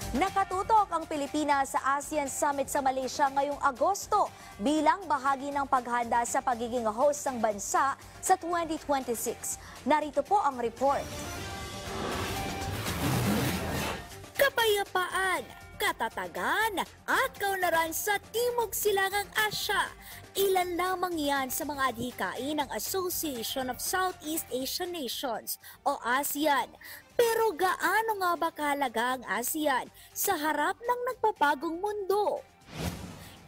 Nakatutok ang Pilipinas sa ASEAN Summit sa Malaysia ngayong Agosto bilang bahagi ng paghahanda sa pagiging host ng bansa sa 2026. Narito po ang report. Kapayapaan, katatagan at kaunlaran sa Timog Silangang Asya. Ilan lamang yan sa mga adhikain ng Association of Southeast Asian Nations o ASEAN. Pero gaano nga ba kahalaga ang ASEAN sa harap ng nagpapagong mundo?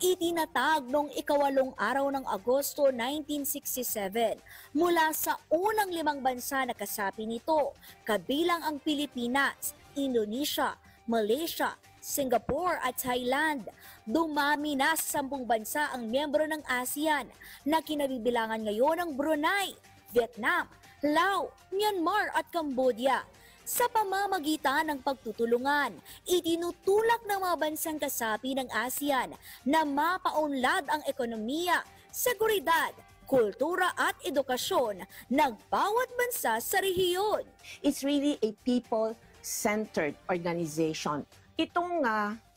Itinatag noong ika-8 araw ng Agosto 1967 mula sa unang 5 bansa na kasapi nito, kabilang ang Pilipinas, Indonesia, Malaysia, Singapore at Thailand. Dumami na sa 10 bansa ang miyembro ng ASEAN na kinabibilangan ngayon ng Brunei, Vietnam, Laos, Myanmar at Cambodia. Sa pamamagitan ng pagtutulungan, itinutulak ng mga bansang kasapi ng ASEAN na mapaunlad ang ekonomiya, seguridad, kultura at edukasyon ng bawat bansa sa rehiyon. It's really a people-centered organization. Itong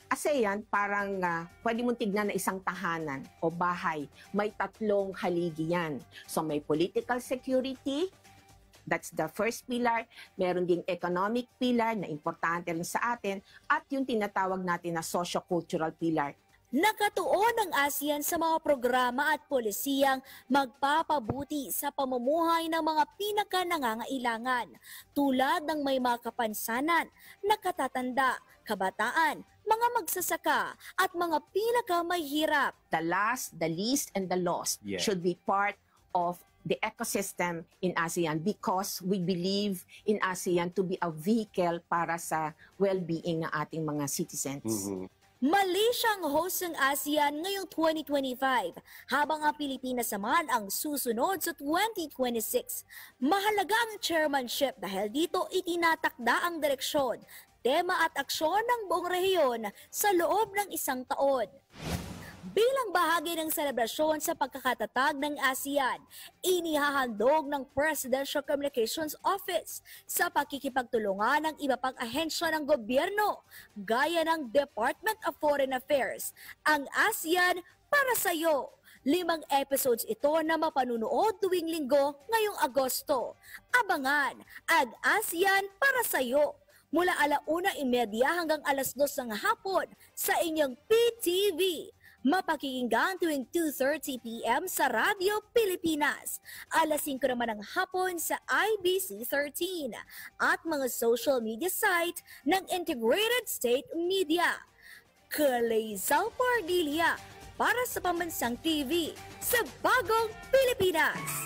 ASEAN parang pwede mong tignan na isang tahanan o bahay. May 3 haligi yan. So may political security, that's the first pillar. Meron ding economic pillar na importante rin sa atin at yung tinatawag natin na socio-cultural pillar. Nakatuon ang ASEAN sa mga programa at polisiyang magpapabuti sa pamumuhay ng mga pinakanangangailangan tulad ng may mga kapansanan, nakatatanda, kabataan, mga magsasaka at mga pinakamahirap. The last, the least, and the lost should be part of the ecosystem in ASEAN because we believe in ASEAN to be a vehicle para sa well-being ng ating mga citizens. Malaysia ang host ng ASEAN ngayong 2025, habang ang Pilipinas naman ang susunod sa 2026. Mahalaga ang chairmanship dahil dito itinatakda ang direksyon, tema at aksyon ng buong rehiyon sa loob ng 1 taon. Bilang bahagi ng selebrasyon sa pagkakatatag ng ASEAN, inihahandog ng Presidential Communications Office sa pakikipagtulungan ng iba pang ahensya ng gobyerno, gaya ng Department of Foreign Affairs, ang ASEAN para sa'yo. 5 episodes ito na mapanunood tuwing linggo ngayong Agosto. Abangan ang ASEAN para sa'yo mula 1:30 hanggang 2:00 ng hapon sa inyong PTV. Mapakikinggan tuwing 2:30 p.m. sa Radyo Pilipinas, 5:00 naman ng hapon sa IBC 13 at mga social media site ng Integrated State Media. Kalezal Pardilia para sa Pambansang TV sa Bagong Pilipinas.